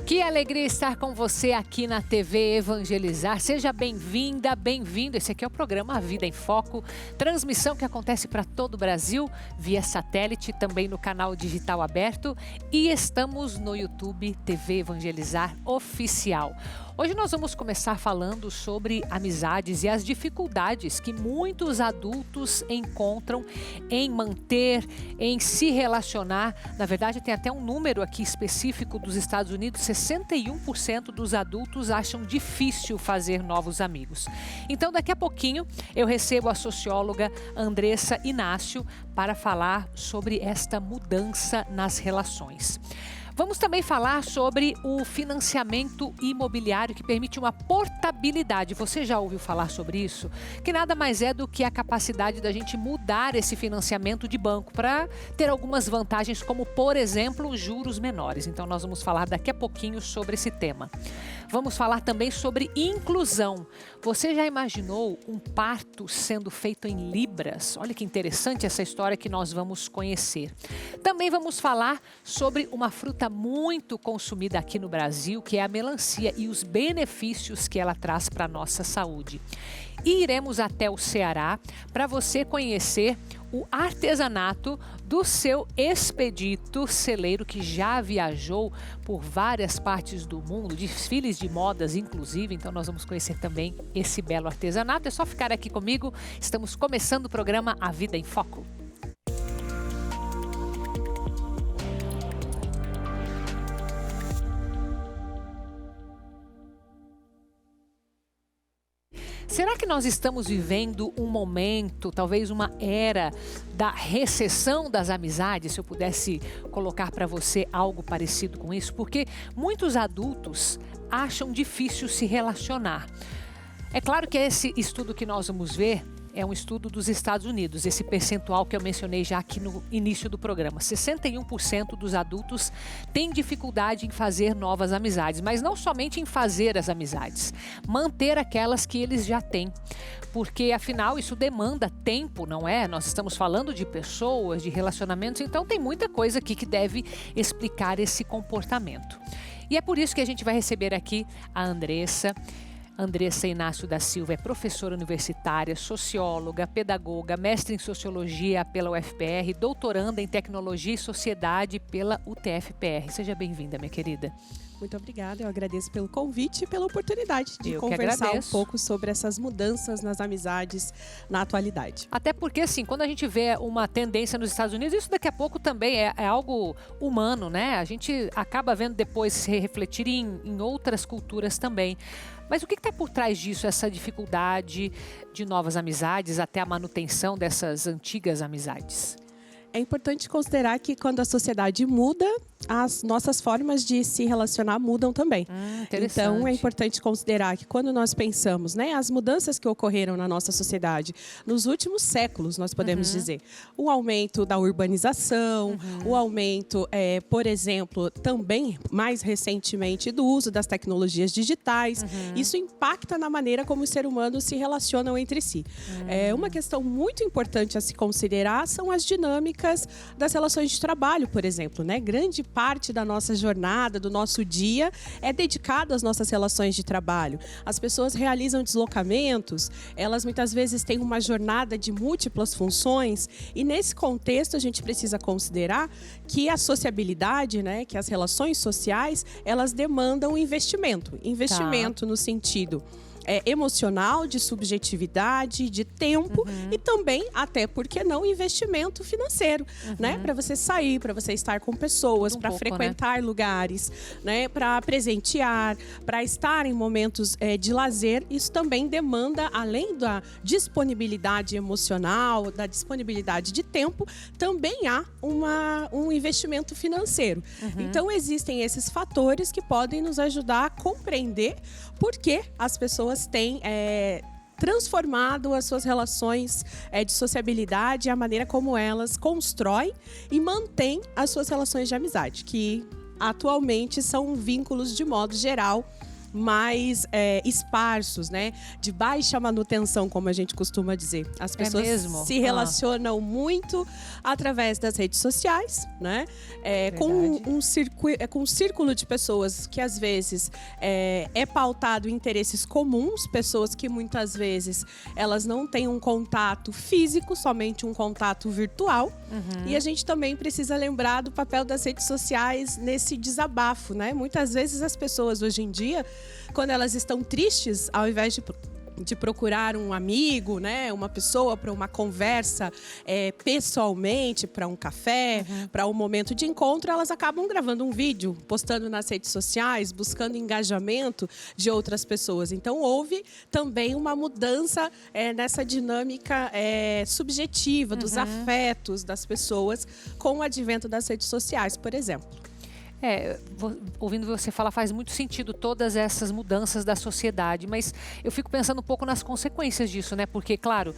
Que alegria estar com você aqui na TV Evangelizar. Seja bem-vinda, bem-vindo. Esse aqui é o programa A Vida em Foco, transmissão que acontece para todo o Brasil, via satélite, também no canal digital aberto, e estamos no YouTube TV Evangelizar Oficial. Hoje nós vamos começar falando sobre amizades e as dificuldades que muitos adultos encontram em manter, em se relacionar. Na verdade, tem até um número aqui específico dos Estados Unidos: 61% dos adultos acham difícil fazer novos amigos. Então, daqui a pouquinho, eu recebo a socióloga Andressa Inácio para falar sobre esta mudança nas relações. Vamos também falar sobre o financiamento imobiliário que permite uma portabilidade. Você já ouviu falar sobre isso? Que nada mais é do que a capacidade da gente mudar esse financiamento de banco para ter algumas vantagens, como, por exemplo, juros menores. Então, nós vamos falar daqui a pouquinho sobre esse tema. Vamos falar também sobre inclusão. Você já imaginou um parto sendo feito em libras? Olha que interessante essa história que nós vamos conhecer. Também vamos falar sobre uma fruta muito consumida aqui no Brasil, que é a melancia, e os benefícios que ela traz para a nossa saúde. E iremos até o Ceará para você conhecer o artesanato do seu Expedito Celeiro, que já viajou por várias partes do mundo, desfiles de modas inclusive. Então nós vamos conhecer também esse belo artesanato. É só ficar aqui comigo, estamos começando o programa A Vida em Foco. Será que nós estamos vivendo um momento, talvez uma era da recessão das amizades? Se eu pudesse colocar para você algo parecido com isso, porque muitos adultos acham difícil se relacionar. É claro que esse estudo que nós vamos ver é um estudo dos Estados Unidos, esse percentual que eu mencionei já aqui no início do programa. 61% dos adultos têm dificuldade em fazer novas amizades, mas não somente em fazer as amizades, manter aquelas que eles já têm. Porque, afinal, isso demanda tempo, não é? Nós estamos falando de pessoas, de relacionamentos, então tem muita coisa aqui que deve explicar esse comportamento. E é por isso que a gente vai receber aqui a Andressa Inácio da Silva. É professora universitária, socióloga, pedagoga, mestre em sociologia pela UFPR, doutoranda em tecnologia e sociedade pela UTFPR. Seja bem-vinda, minha querida. Muito obrigada, eu agradeço pelo convite e pela oportunidade de conversar um pouco sobre essas mudanças nas amizades na atualidade. Até porque, assim, quando a gente vê uma tendência nos Estados Unidos, isso daqui a pouco também é algo humano, né? A gente acaba vendo depois se refletir em outras culturas também. Mas o que está por trás disso, essa dificuldade de novas amizades, até a manutenção dessas antigas amizades? É importante considerar que quando a sociedade muda, as nossas formas de se relacionar mudam também. Então, é importante considerar que quando nós pensamos, né, as mudanças que ocorreram na nossa sociedade nos últimos séculos, nós podemos dizer, o aumento da urbanização, o aumento, por exemplo, também mais recentemente do uso das tecnologias digitais, isso impacta na maneira como os seres humanos se relacionam entre si. Uma questão muito importante a se considerar são as dinâmicas das relações de trabalho, por exemplo, né? Grande parte da nossa jornada, do nosso dia, é dedicado às nossas relações de trabalho. As pessoas realizam deslocamentos, elas muitas vezes têm uma jornada de múltiplas funções, e nesse contexto a gente precisa considerar que a sociabilidade, né, que as relações sociais, elas demandam investimento. Investimento no sentido emocional, de subjetividade, de tempo e também, até porque não, investimento financeiro, né? Para você sair, para você estar com pessoas, para frequentar lugares, né? Para presentear, para estar em momentos de lazer. Isso também demanda, além da disponibilidade emocional, da disponibilidade de tempo, também há um investimento financeiro. Então, existem esses fatores que podem nos ajudar a compreender por que as pessoas têm transformado as suas relações de sociabilidade, a maneira como elas constroem e mantêm as suas relações de amizade, que atualmente são vínculos de modo geral mais esparsos, né? De baixa manutenção, como a gente costuma dizer. As pessoas se relacionam muito através das redes sociais, né? Com um círculo de pessoas que às vezes é pautado em interesses comuns, pessoas que muitas vezes elas não têm um contato físico, somente um contato virtual. E a gente também precisa lembrar do papel das redes sociais nesse desabafo, né? Muitas vezes as pessoas hoje em dia, quando elas estão tristes, ao invés de procurar um amigo, né, uma pessoa para uma conversa pessoalmente, para um café, para um momento de encontro, elas acabam gravando um vídeo, postando nas redes sociais, buscando engajamento de outras pessoas. Então, houve também uma mudança nessa dinâmica subjetiva dos afetos das pessoas com o advento das redes sociais, por exemplo. Ouvindo você falar, faz muito sentido todas essas mudanças da sociedade, mas eu fico pensando um pouco nas consequências disso, né? Porque, claro,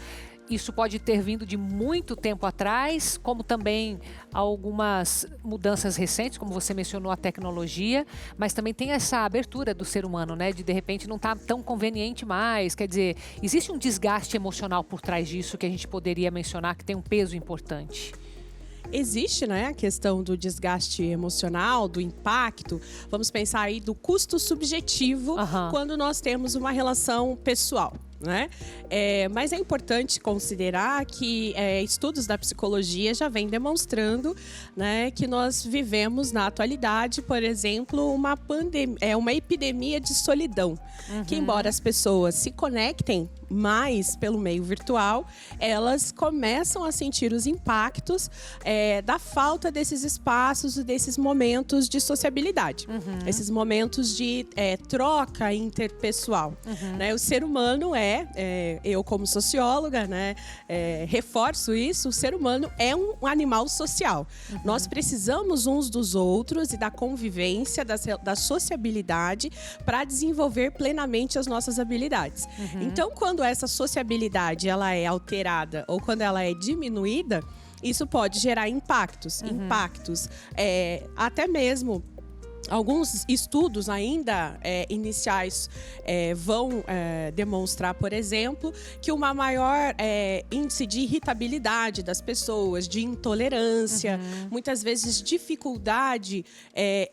isso pode ter vindo de muito tempo atrás, como também algumas mudanças recentes, como você mencionou, a tecnologia, mas também tem essa abertura do ser humano, né? De repente não está tão conveniente mais, quer dizer, existe um desgaste emocional por trás disso que a gente poderia mencionar que tem um peso importante. Existe, né, a questão do desgaste emocional, do impacto. Vamos pensar aí do custo subjetivo quando nós temos uma relação pessoal, né? Mas é importante considerar que estudos da psicologia já vêm demonstrando, né, que nós vivemos na atualidade, por exemplo, uma epidemia de solidão. Que embora as pessoas se conectem mais pelo meio virtual, elas começam a sentir os impactos da falta desses espaços e desses momentos de sociabilidade. Esses momentos de troca interpessoal. Né? O ser humano eu como socióloga, né, reforço isso, o ser humano é um animal social. Nós precisamos uns dos outros e da convivência, da sociabilidade para desenvolver plenamente as nossas habilidades. Então, quando essa sociabilidade ela é alterada ou quando ela é diminuída, isso pode gerar impactos. Até mesmo alguns estudos ainda iniciais vão demonstrar, por exemplo, que uma maior índice de irritabilidade das pessoas, de intolerância, muitas vezes dificuldade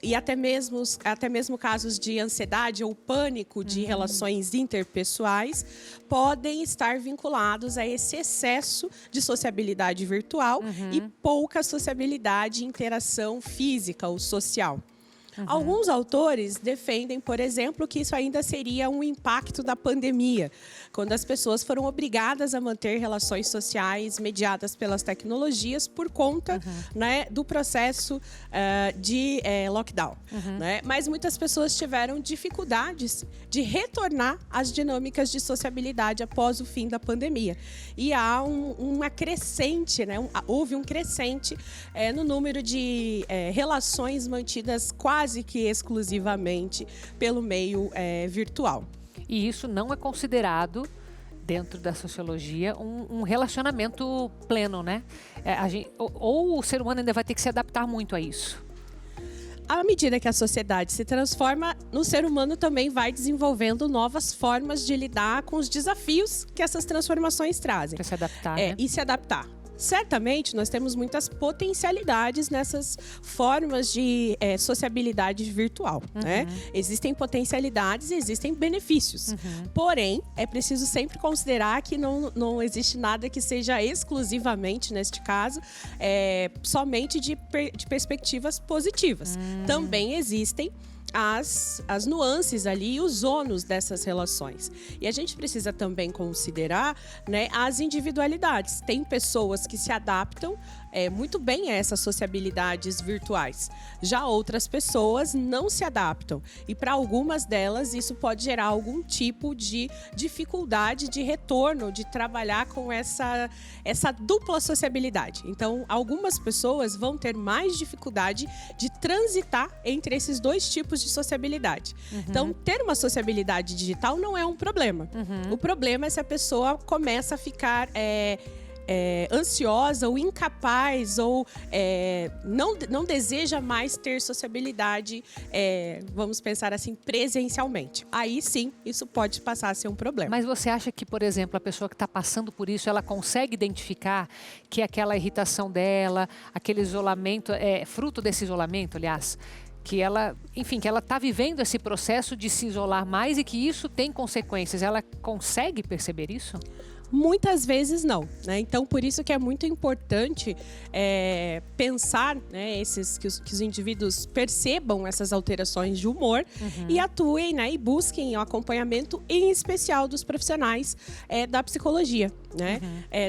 e até mesmo casos de ansiedade ou pânico de relações interpessoais podem estar vinculados a esse excesso de sociabilidade virtual e pouca sociabilidade e interação física ou social. Alguns autores defendem, por exemplo, que isso ainda seria um impacto da pandemia, quando as pessoas foram obrigadas a manter relações sociais mediadas pelas tecnologias por conta, né, do processo de lockdown. Né? Mas muitas pessoas tiveram dificuldades de retornar às dinâmicas de sociabilidade após o fim da pandemia. E há uma crescente, né? Houve um crescente no número de relações mantidas quase que exclusivamente pelo meio virtual. E isso não é considerado, dentro da sociologia, um relacionamento pleno, né? Ou o ser humano ainda vai ter que se adaptar muito a isso? À medida que a sociedade se transforma, o ser humano também vai desenvolvendo novas formas de lidar com os desafios que essas transformações trazem. Para se adaptar, né? E se adaptar. Certamente, nós temos muitas potencialidades nessas formas de sociabilidade virtual. Né? Existem potencialidades e existem benefícios. Porém, é preciso sempre considerar que não existe nada que seja exclusivamente, neste caso, somente de perspectivas positivas. Também existem as nuances ali e os ônus dessas relações. E a gente precisa também considerar, né, as individualidades. Tem pessoas que se adaptam muito bem a essas sociabilidades virtuais. Já outras pessoas não se adaptam. E para algumas delas, isso pode gerar algum tipo de dificuldade de retorno, de trabalhar com essa dupla sociabilidade. Então, algumas pessoas vão ter mais dificuldade de transitar entre esses dois tipos de sociabilidade. Então, ter uma sociabilidade digital não é um problema. O problema é se a pessoa começa a ficar ansiosa ou incapaz ou não deseja mais ter sociabilidade, vamos pensar assim, presencialmente. Aí sim, isso pode passar a ser um problema. Mas você acha que, por exemplo, a pessoa que está passando por isso, ela consegue identificar que aquela irritação dela, aquele isolamento, fruto desse isolamento, aliás, que ela, enfim, que ela está vivendo esse processo de se isolar mais e que isso tem consequências. Ela consegue perceber isso? Muitas vezes não, né? Então, por isso que é muito importante pensar, né, que os indivíduos percebam essas alterações de humor e atuem, né, e busquem o acompanhamento, em especial dos profissionais da psicologia, né?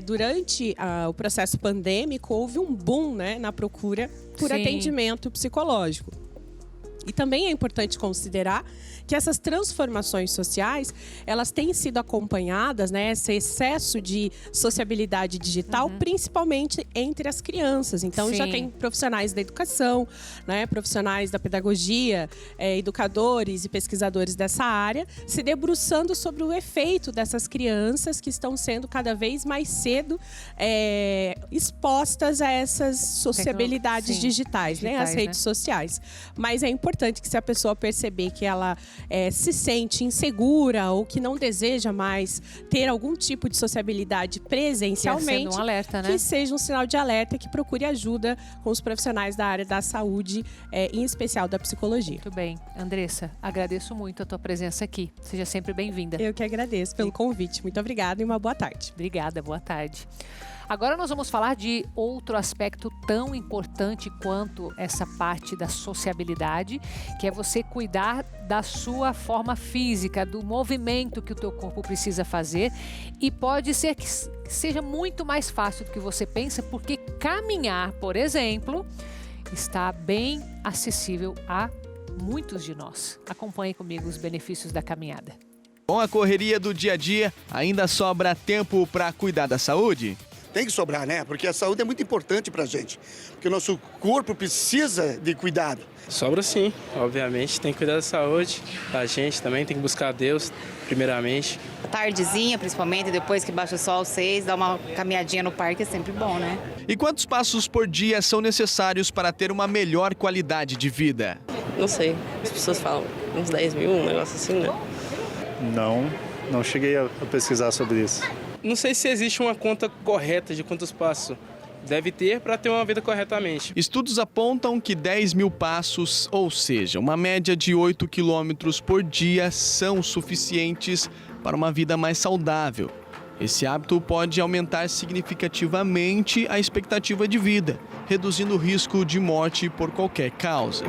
Durante o processo pandêmico, houve um boom, né, na procura por atendimento psicológico. E também é importante considerar que essas transformações sociais, elas têm sido acompanhadas, né, esse excesso de sociabilidade digital, principalmente entre as crianças. Então, já tem profissionais da educação, né, profissionais da pedagogia, educadores e pesquisadores dessa área, se debruçando sobre o efeito dessas crianças que estão sendo cada vez mais cedo expostas a essas sociabilidades digitais, né, as redes sociais. Mas é importante que, se a pessoa perceber que ela se sente insegura ou que não deseja mais ter algum tipo de sociabilidade presencialmente, um alerta, né? Que seja um sinal de alerta, que procure ajuda com os profissionais da área da saúde, em especial da psicologia. Muito bem. Andressa, agradeço muito a tua presença aqui. Seja sempre bem-vinda. Eu que agradeço pelo convite. Muito obrigada e uma boa tarde. Obrigada, boa tarde. Agora nós vamos falar de outro aspecto tão importante quanto essa parte da sociabilidade, que é você cuidar da sua forma física, do movimento que o teu corpo precisa fazer. E pode ser que seja muito mais fácil do que você pensa, porque caminhar, por exemplo, está bem acessível a muitos de nós. Acompanhe comigo os benefícios da caminhada. Com a correria do dia a dia, ainda sobra tempo para cuidar da saúde? Tem que sobrar, né? Porque a saúde é muito importante pra gente. Porque o nosso corpo precisa de cuidado. Sobra sim, obviamente. Tem que cuidar da saúde. A gente também tem que buscar a Deus, primeiramente. Tardezinha, principalmente, depois que baixa o sol, 6, dar uma caminhadinha no parque é sempre bom, né? E quantos passos por dia são necessários para ter uma melhor qualidade de vida? Não sei. As pessoas falam uns 10 mil, um negócio assim, né? Não cheguei a pesquisar sobre isso. Não sei se existe uma conta correta de quantos passos deve ter para ter uma vida corretamente. Estudos apontam que 10 mil passos, ou seja, uma média de 8 quilômetros por dia, são suficientes para uma vida mais saudável. Esse hábito pode aumentar significativamente a expectativa de vida, reduzindo o risco de morte por qualquer causa.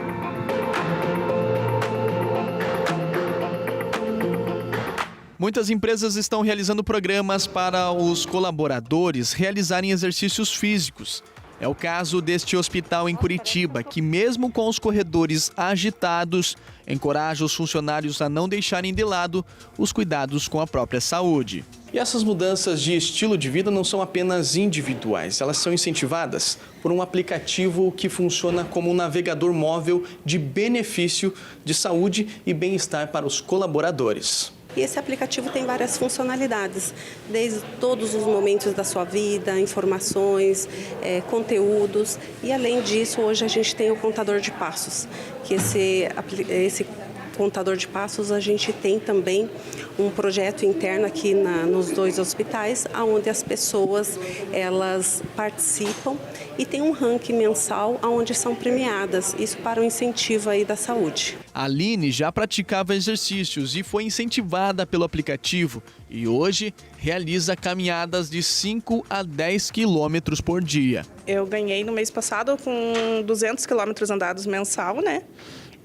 Muitas empresas estão realizando programas para os colaboradores realizarem exercícios físicos. É o caso deste hospital em Curitiba, que mesmo com os corredores agitados, encoraja os funcionários a não deixarem de lado os cuidados com a própria saúde. E essas mudanças de estilo de vida não são apenas individuais, elas são incentivadas por um aplicativo que funciona como um navegador móvel de benefício de saúde e bem-estar para os colaboradores. E esse aplicativo tem várias funcionalidades, desde todos os momentos da sua vida, informações, conteúdos. E além disso, hoje a gente tem o contador de passos, que esse contador de passos, a gente tem também um projeto interno aqui nos 2 hospitais, onde as pessoas elas participam e tem um ranking mensal onde são premiadas, isso para o incentivo aí da saúde. A Aline já praticava exercícios e foi incentivada pelo aplicativo e hoje realiza caminhadas de 5 a 10 quilômetros por dia. Eu ganhei no mês passado com 200 quilômetros andados mensal, né?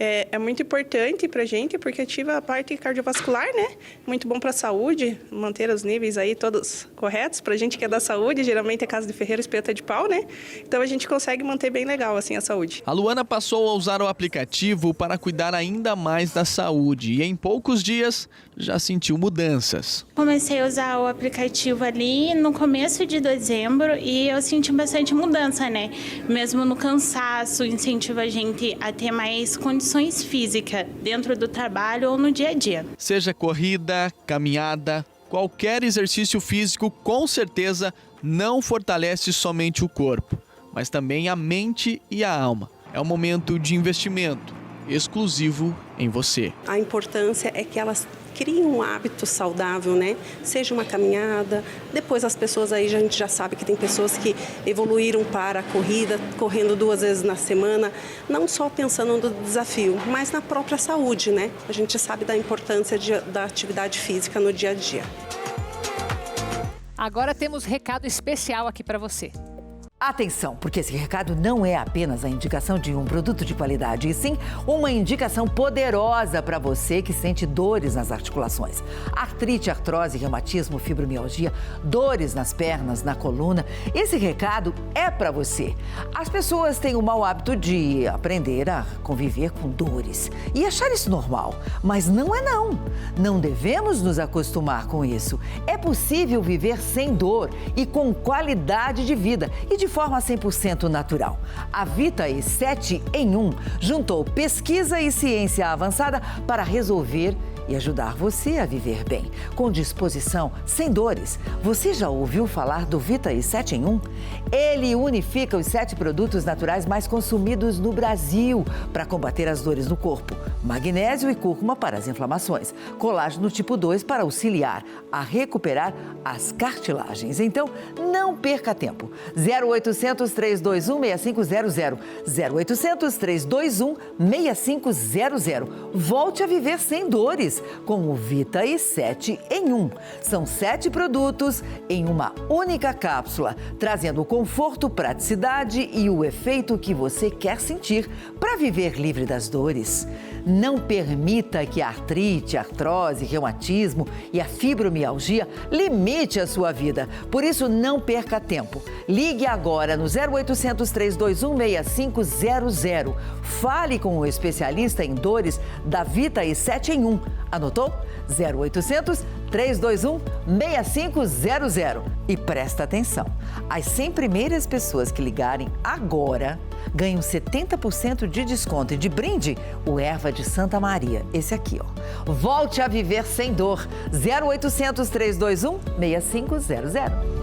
É muito importante para a gente, porque ativa a parte cardiovascular, né? Muito bom para a saúde, manter os níveis aí todos corretos. Para a gente que é da saúde, geralmente é casa de ferreiro, espeta de pau, né? Então a gente consegue manter bem legal assim a saúde. A Luana passou a usar o aplicativo para cuidar ainda mais da saúde e em poucos dias já sentiu mudanças. Comecei a usar o aplicativo ali no começo de dezembro e eu senti bastante mudança, né? Mesmo no cansaço, incentiva a gente a ter mais condições físicas dentro do trabalho ou no dia a dia. Seja corrida, caminhada, qualquer exercício físico com certeza não fortalece somente o corpo, mas também a mente e a alma. É um momento de investimento exclusivo em você. A importância é que elas criem um hábito saudável, né? Seja uma caminhada. Depois as pessoas aí, a gente já sabe que tem pessoas que evoluíram para a corrida, correndo 2 vezes na semana, não só pensando no desafio, mas na própria saúde, né? A gente sabe da importância da atividade física no dia a dia. Agora temos recado especial aqui para você. Atenção, porque esse recado não é apenas a indicação de um produto de qualidade, e sim uma indicação poderosa para você que sente dores nas articulações. Artrite, artrose, reumatismo, fibromialgia, dores nas pernas, na coluna. Esse recado é para você. As pessoas têm o mau hábito de aprender a conviver com dores e achar isso normal, mas não é não. Não devemos nos acostumar com isso. É possível viver sem dor e com qualidade de vida e de forma 100% natural. A Vitae 7 em 1 juntou pesquisa e ciência avançada para resolver e ajudar você a viver bem, com disposição, sem dores. Você já ouviu falar do Vitae 7 em 1? Ele unifica os 7 produtos naturais mais consumidos no Brasil para combater as dores no corpo. Magnésio e cúrcuma para as inflamações. Colágeno tipo 2 para auxiliar a recuperar as cartilagens. Então, não perca tempo. 0800 321 6500. 0800 321 6500. Volte a viver sem dores com o Vitae 7 em 1. São 7 produtos em uma única cápsula, trazendo conforto, praticidade e o efeito que você quer sentir para viver livre das dores. Não permita que a artrite, a artrose, reumatismo e a fibromialgia limite a sua vida. Por isso, não perca tempo. Ligue agora no 0800 321 6500. Fale com o especialista em dores da Vitae 7 em 1. Anotou? 0800 321 6500. E presta atenção, as 100 primeiras pessoas que ligarem agora ganham 70% de desconto e de brinde o Erva de Santa Maria, esse aqui, ó. Volte a viver sem dor. 0800 321 6500.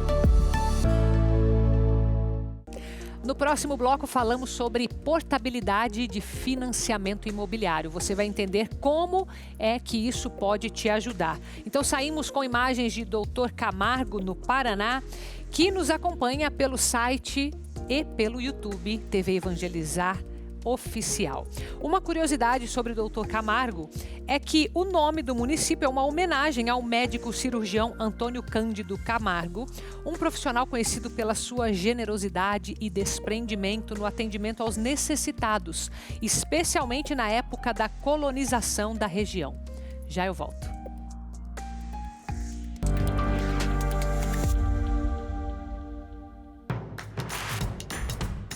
No próximo bloco falamos sobre portabilidade de financiamento imobiliário. Você vai entender como é que isso pode te ajudar. Então saímos com imagens de Dr. Camargo, no Paraná, que nos acompanha pelo site e pelo YouTube TV Evangelizar Oficial. Uma curiosidade sobre o Dr. Camargo é que o nome do município é uma homenagem ao médico cirurgião Antônio Cândido Camargo, um profissional conhecido pela sua generosidade e desprendimento no atendimento aos necessitados, especialmente na época da colonização da região. Já eu volto.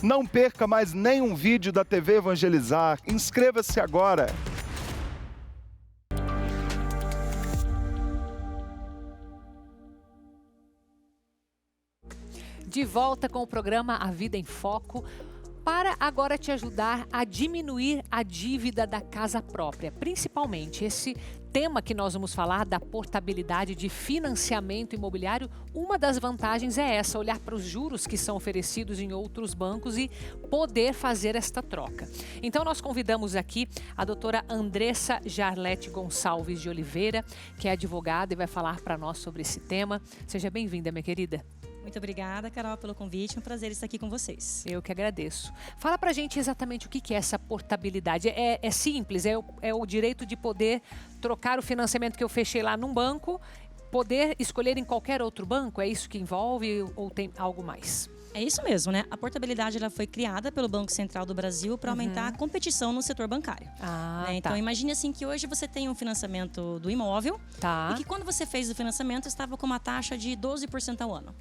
Não perca mais nenhum vídeo da TV Evangelizar. Inscreva-se agora. De volta com o programa A Vida em Foco, para agora te ajudar a diminuir a dívida da casa própria, principalmente esse tema que nós vamos falar da portabilidade de financiamento imobiliário. Uma das vantagens é essa, olhar para os juros que são oferecidos em outros bancos e poder fazer esta troca. Então nós convidamos aqui a doutora Andressa Jarlete Gonçalves de Oliveira, que é advogada e vai falar para nós sobre esse tema. Seja bem-vinda, minha querida. Muito obrigada, Carol, pelo convite. É um prazer estar aqui com vocês. Eu que agradeço. Fala pra gente exatamente o que é essa portabilidade. É simples, é o direito de poder trocar o financiamento que eu fechei lá num banco, poder escolher em qualquer outro banco? É isso que envolve ou tem algo mais? É isso mesmo, né? A portabilidade ela foi criada pelo Banco Central do Brasil para aumentar a competição no setor bancário. Né? Então, imagine assim que hoje você tem um financiamento do imóvel e que quando você fez o financiamento estava com uma taxa de 12% ao ano.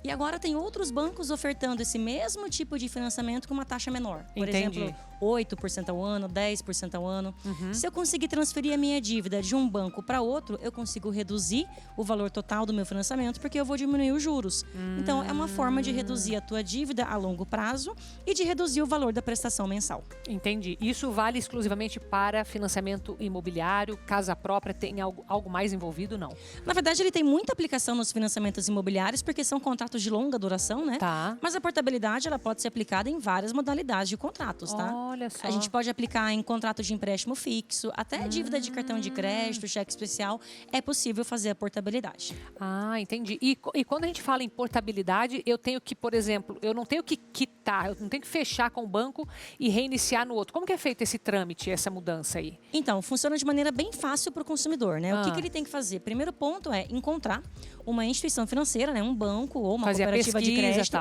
E agora tem outros bancos ofertando esse mesmo tipo de financiamento com uma taxa menor. Por exemplo, 8% ao ano, 10% ao ano. Se eu conseguir transferir a minha dívida de um banco para outro, eu consigo reduzir o valor total do meu financiamento porque eu vou diminuir os juros. Então, é uma forma de reduzir reduzir a tua dívida a longo prazo e de reduzir o valor da prestação mensal. Entendi. Isso vale exclusivamente para financiamento imobiliário, casa própria, tem algo mais envolvido, não? Na verdade, ele tem muita aplicação nos financiamentos imobiliários, porque são contratos de longa duração, né? Tá. Mas a portabilidade, ela pode ser aplicada em várias modalidades de contratos, tá? Olha só. A gente pode aplicar em contrato de empréstimo fixo, até dívida de cartão de crédito, cheque especial, é possível fazer a portabilidade. Ah, entendi. E quando a gente fala em portabilidade, eu tenho que, por exemplo, eu não tenho que quitar, eu não tenho que fechar com o banco e reiniciar no outro. Como que é feito esse trâmite, essa mudança aí? Então, funciona de maneira bem fácil para o consumidor, né? O que ele tem que fazer? Primeiro ponto é encontrar uma instituição financeira, né? Um banco ou uma cooperativa de crédito.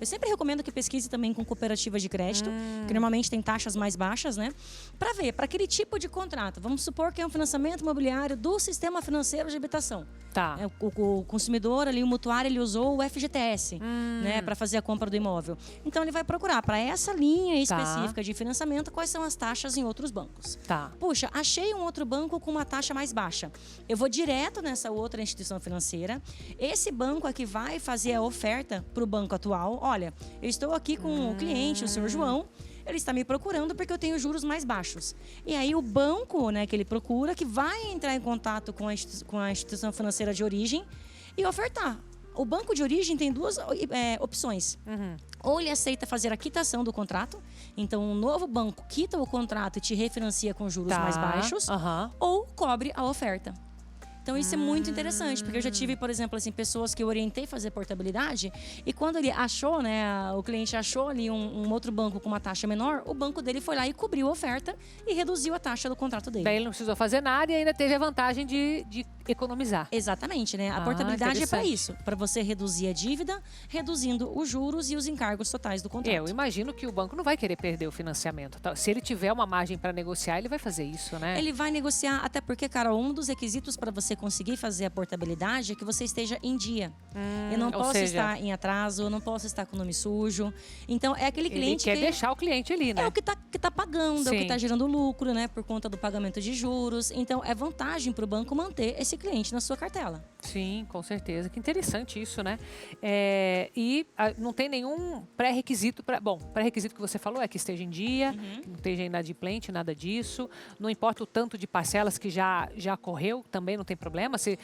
Eu sempre recomendo que pesquise também com cooperativas de crédito, que normalmente tem taxas mais baixas, né? Para ver, para aquele tipo de contrato. Vamos supor que é um financiamento imobiliário do sistema financeiro de habitação. Tá. O consumidor ali, o mutuário, ele usou o FGTS, né? Para fazer a compra do imóvel. Então, ele vai procurar para essa linha específica de financiamento quais são as taxas em outros bancos. Tá. Puxa, achei um outro banco com uma taxa mais baixa. Eu vou direto nessa outra instituição financeira. Esse banco aqui vai fazer a oferta para o banco atual. Olha, eu estou aqui com o cliente, o senhor João. Ele está me procurando porque eu tenho juros mais baixos. E aí o banco, né, que ele procura, que vai entrar em contato com a instituição financeira de origem e ofertar. O banco de origem tem duas opções. Ou ele aceita fazer a quitação do contrato, então um novo banco quita o contrato e te refinancia com juros mais baixos, ou cobre a oferta. Então, isso é muito interessante, porque eu já tive, por exemplo, assim, pessoas que eu orientei a fazer portabilidade e quando ele achou, né, o cliente achou ali um outro banco com uma taxa menor, o banco dele foi lá e cobriu a oferta e reduziu a taxa do contrato dele. Daí ele não precisou fazer nada e ainda teve a vantagem de economizar. Exatamente, né? A portabilidade é para isso, para você reduzir a dívida, reduzindo os juros e os encargos totais do contrato. Eu imagino que o banco não vai querer perder o financiamento. Se ele tiver uma margem para negociar, ele vai fazer isso, né? Ele vai negociar, até porque, Carol, um dos requisitos para você conseguir fazer a portabilidade é que você esteja em dia. Eu não posso estar em atraso, eu não posso estar com o nome sujo. Então, é aquele cliente ele quer deixar o cliente ali, né? É o que tá pagando, é o que tá gerando lucro, né? Por conta do pagamento de juros. Então, é vantagem para o banco manter esse cliente na sua cartela. Sim, com certeza. Que interessante isso, né? Não tem nenhum pré-requisito para... Bom, pré-requisito que você falou é que esteja em dia, que não esteja inadimplente, nada disso. Não importa o tanto de parcelas que já correu, também não tem problema. Se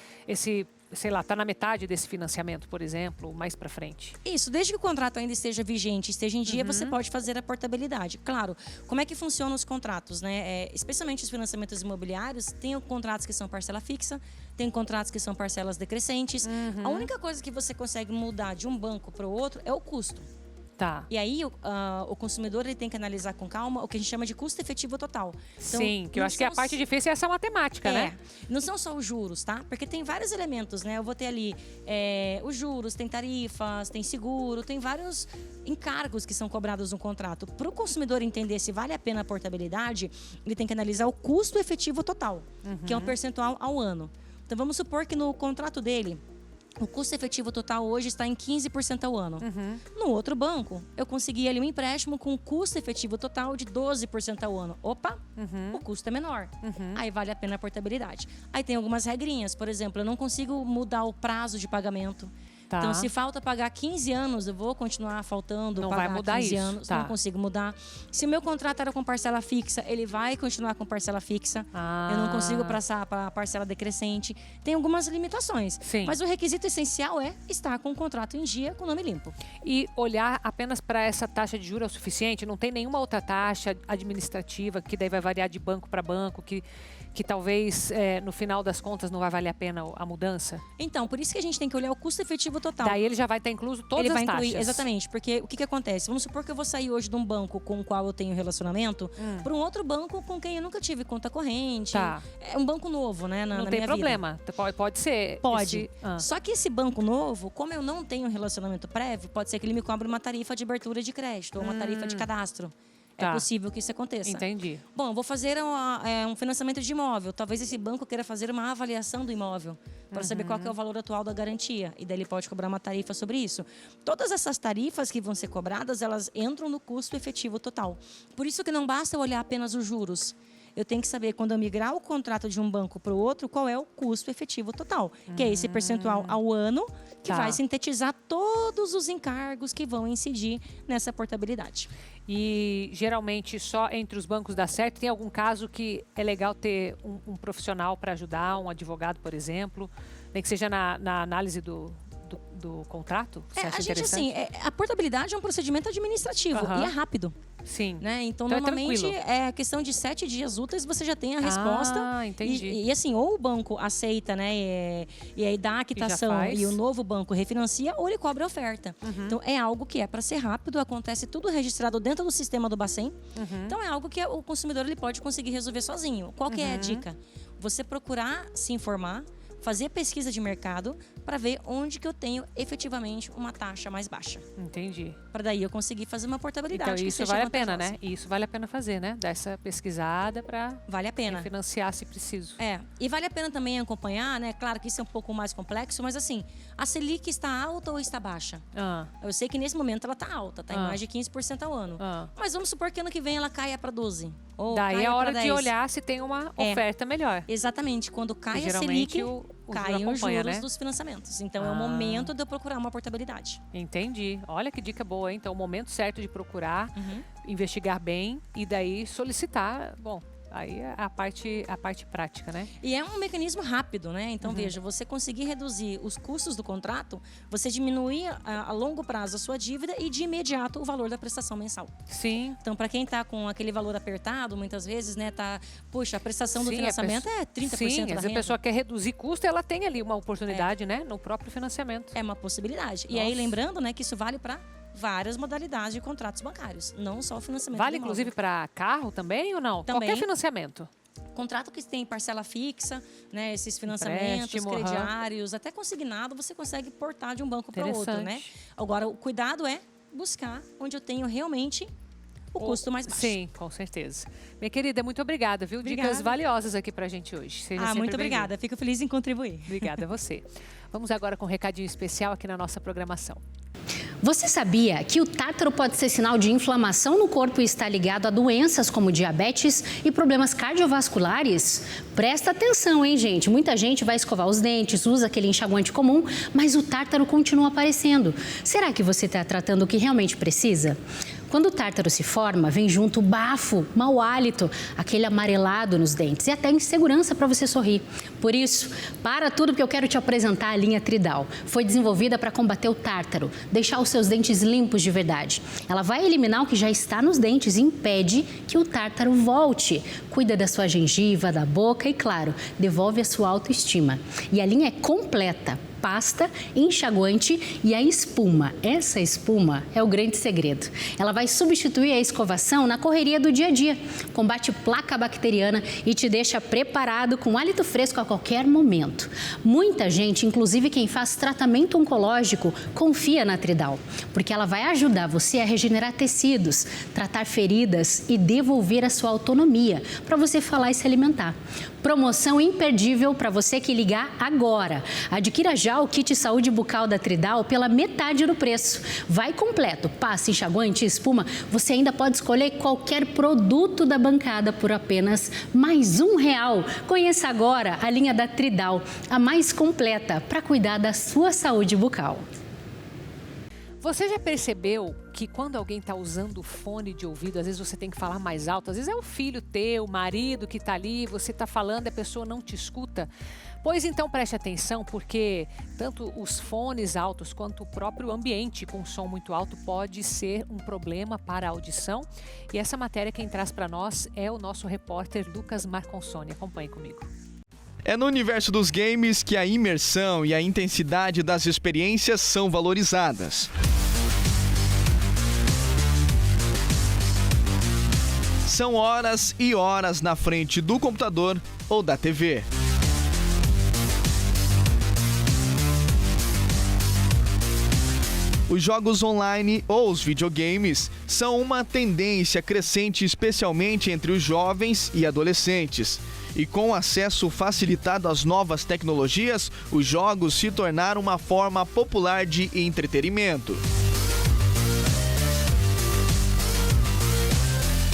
sei lá, está na metade desse financiamento, por exemplo, mais para frente. Isso, desde que o contrato ainda esteja vigente, esteja em dia, você pode fazer a portabilidade. Claro, como é que funcionam os contratos, né? Especialmente os financiamentos imobiliários, tem contratos que são parcela fixa, tem contratos que são parcelas decrescentes. A única coisa que você consegue mudar de um banco para o outro é o custo. Tá. E aí, o consumidor ele tem que analisar com calma o que a gente chama de custo efetivo total. Então, sim, que eu acho que a parte difícil é essa matemática, né? Não são só os juros, tá? Porque tem vários elementos, né? Eu vou ter ali os juros, tem tarifas, tem seguro, tem vários encargos que são cobrados no contrato. Para o consumidor entender se vale a pena a portabilidade, ele tem que analisar o custo efetivo total, que é um percentual ao ano. Então, vamos supor que no contrato dele, o custo efetivo total hoje está em 15% ao ano. No outro banco, eu consegui ali um empréstimo com custo efetivo total de 12% ao ano. Opa, o custo é menor. Aí vale a pena a portabilidade. Aí tem algumas regrinhas. Por exemplo, eu não consigo mudar o prazo de pagamento. Tá. Então, se falta pagar 15 anos, eu vou continuar faltando pagar 15 anos. Não consigo mudar. Se o meu contrato era com parcela fixa, ele vai continuar com parcela fixa. Eu não consigo passar para parcela decrescente. Tem algumas limitações. Sim. Mas o requisito essencial é estar com o contrato em dia, com o nome limpo. E olhar apenas para essa taxa de juros é o suficiente? Não tem nenhuma outra taxa administrativa que daí vai variar de banco para banco, que talvez no final das contas não vai valer a pena a mudança? Então, por isso que a gente tem que olhar o custo efetivo total. Daí ele já vai estar incluso todas as taxas. Incluir, exatamente, porque o que acontece? Vamos supor que eu vou sair hoje de um banco com o qual eu tenho relacionamento para um outro banco com quem eu nunca tive conta corrente. É um banco novo, né, na minha vida. Não tem problema, pode ser. Pode. Só que esse banco novo, como eu não tenho relacionamento prévio, pode ser que ele me cobre uma tarifa de abertura de crédito ou uma tarifa de cadastro. É possível que isso aconteça. Entendi. Bom, eu vou fazer um financiamento de imóvel. Talvez esse banco queira fazer uma avaliação do imóvel para saber qual que é o valor atual da garantia. E daí ele pode cobrar uma tarifa sobre isso. Todas essas tarifas que vão ser cobradas, elas entram no custo efetivo total. Por isso que não basta eu olhar apenas os juros. eu tenho que saber, quando eu migrar o contrato de um banco para o outro, qual é o custo efetivo total, que é esse percentual ao ano, que vai sintetizar todos os encargos que vão incidir nessa portabilidade. E geralmente só entre os bancos dá certo? Tem algum caso que é legal ter um profissional para ajudar, um advogado, por exemplo, nem que seja na análise do contrato? Você acha interessante? A portabilidade é um procedimento administrativo e é rápido. Sim. Né? Então normalmente é questão de 7 dias úteis, você já tem a resposta. Entendi. E assim, ou o banco aceita, né, e aí dá a quitação e o novo banco refinancia, ou ele cobra a oferta. Então é algo que é para ser rápido, acontece tudo registrado dentro do sistema do Bacen. Então é algo que o consumidor ele pode conseguir resolver sozinho. Qual que é a dica? Você procurar se informar, fazer pesquisa de mercado para ver onde que eu tenho efetivamente uma taxa mais baixa. Entendi. Para daí eu conseguir fazer uma portabilidade. Então isso vale a pena, né? Isso vale a pena fazer, né? Dar essa pesquisada para financiar se preciso. E vale a pena também acompanhar, né? Claro que isso é um pouco mais complexo, mas assim, a Selic está alta ou está baixa? Eu sei que nesse momento ela está alta, está em mais de 15% ao ano. Mas vamos supor que ano que vem ela caia para 12. Ou daí é a hora de olhar se tem uma oferta melhor. Exatamente. Quando cai a Selic, caem os juros dos financiamentos. Então é o momento de eu procurar uma portabilidade. Entendi. Olha que dica boa, hein? Então, o momento certo de procurar, investigar bem e daí solicitar. Bom, aí é a parte prática, né? E é um mecanismo rápido, né? Então, veja, você conseguir reduzir os custos do contrato, você diminuir a longo prazo a sua dívida e de imediato o valor da prestação mensal. Sim. Então, para quem está com aquele valor apertado, muitas vezes, né, puxa, a prestação do financiamento é 30% da renda. Sim, a pessoa quer reduzir custo, ela tem ali uma oportunidade, né, no próprio financiamento. É uma possibilidade. E aí, lembrando, né, que isso vale para várias modalidades de contratos bancários, não só o financiamento. Vale inclusive para carro também ou não? Também. Qualquer financiamento? Contrato que tem parcela fixa, né, esses financiamentos, crediários, até consignado, você consegue portar de um banco para o outro, né? Agora, o cuidado é buscar onde eu tenho realmente o custo mais baixo. Sim, com certeza. Minha querida, muito obrigada, viu? Obrigada. Dicas valiosas aqui pra gente hoje. Seja muito obrigada. Fico feliz em contribuir. Obrigada a você. Vamos agora com um recadinho especial aqui na nossa programação. Você sabia que o tártaro pode ser sinal de inflamação no corpo e está ligado a doenças como diabetes e problemas cardiovasculares? Presta atenção, hein, gente? Muita gente vai escovar os dentes, usa aquele enxaguante comum, mas o tártaro continua aparecendo. Será que você está tratando o que realmente precisa? Quando o tártaro se forma, vem junto o bafo, mau hálito, aquele amarelado nos dentes e até insegurança para você sorrir. Por isso, para tudo que eu quero te apresentar a linha Tridal. Foi desenvolvida para combater o tártaro, deixar os seus dentes limpos de verdade. Ela vai eliminar o que já está nos dentes e impede que o tártaro volte. Cuida da sua gengiva, da boca e, claro, devolve a sua autoestima. E a linha é completa. Pasta, enxaguante e a espuma. Essa espuma é o grande segredo. Ela vai substituir a escovação na correria do dia a dia. Combate placa bacteriana e te deixa preparado com hálito fresco a qualquer momento. Muita gente, inclusive quem faz tratamento oncológico, confia na Tridal, porque ela vai ajudar você a regenerar tecidos, tratar feridas e devolver a sua autonomia para você falar e se alimentar. Promoção imperdível para você que ligar agora. Adquira já o kit saúde bucal da Tridal pela metade do preço. Vai completo, pasta, enxaguante e espuma. Você ainda pode escolher qualquer produto da bancada por apenas mais R$1. Conheça agora a linha da Tridal, a mais completa para cuidar da sua saúde bucal. Você já percebeu que quando alguém está usando fone de ouvido, às vezes você tem que falar mais alto, às vezes é o filho teu, o marido que está ali, você está falando e a pessoa não te escuta? Pois então preste atenção, porque tanto os fones altos quanto o próprio ambiente com som muito alto pode ser um problema para a audição. E essa matéria quem traz para nós é o nosso repórter Lucas Marconsoni. Acompanhe comigo. É no universo dos games que a imersão e a intensidade das experiências são valorizadas. São horas e horas na frente do computador ou da TV. Os jogos online ou os videogames são uma tendência crescente, especialmente entre os jovens e adolescentes. E com o acesso facilitado às novas tecnologias, os jogos se tornaram uma forma popular de entretenimento.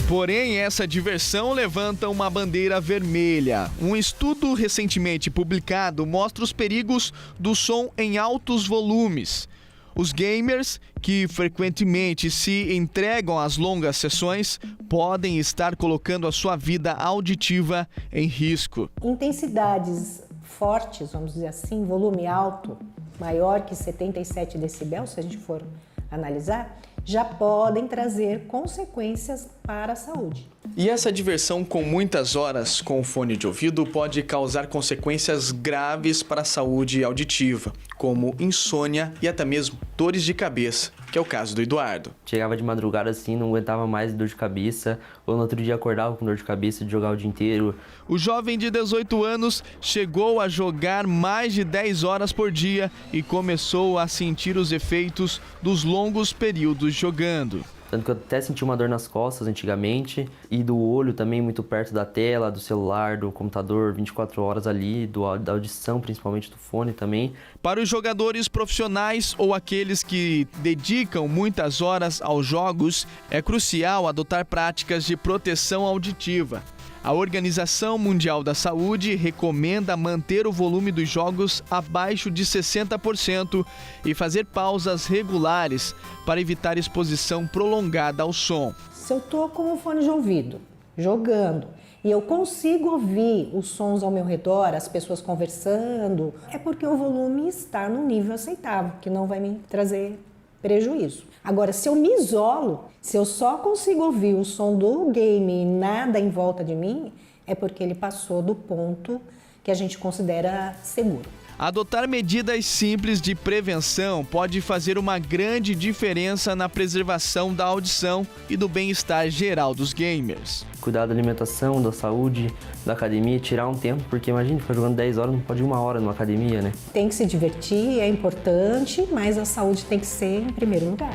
Porém, essa diversão levanta uma bandeira vermelha. Um estudo recentemente publicado mostra os perigos do som em altos volumes. Os gamers, que frequentemente se entregam às longas sessões, podem estar colocando a sua vida auditiva em risco. Intensidades fortes, vamos dizer assim, volume alto, maior que 77 decibéis, se a gente for analisar, já podem trazer consequências para a saúde. E essa diversão com muitas horas com o fone de ouvido pode causar consequências graves para a saúde auditiva, como insônia e até mesmo dores de cabeça, que é o caso do Eduardo. Chegava de madrugada assim, não aguentava mais dor de cabeça, ou no outro dia acordava com dor de cabeça de jogar o dia inteiro. O jovem de 18 anos chegou a jogar mais de 10 horas por dia e começou a sentir os efeitos dos longos períodos jogando. Tanto que eu até senti uma dor nas costas antigamente e do olho também muito perto da tela, do celular, do computador, 24 horas ali, da audição, principalmente do fone também. Para os jogadores profissionais ou aqueles que dedicam muitas horas aos jogos, é crucial adotar práticas de proteção auditiva. A Organização Mundial da Saúde recomenda manter o volume dos jogos abaixo de 60% e fazer pausas regulares para evitar exposição prolongada ao som. Se eu estou com o fone de ouvido, jogando, e eu consigo ouvir os sons ao meu redor, as pessoas conversando, é porque o volume está no nível aceitável, que não vai me trazer prejuízo. Agora, se eu me isolo, se eu só consigo ouvir o som do game e nada em volta de mim, é porque ele passou do ponto que a gente considera seguro. Adotar medidas simples de prevenção pode fazer uma grande diferença na preservação da audição e do bem-estar geral dos gamers. Cuidar da alimentação, da saúde, da academia, tirar um tempo, porque imagina, ficar jogando 10 horas, não pode ir 1 hora numa academia, né? Tem que se divertir, é importante, mas a saúde tem que ser em primeiro lugar.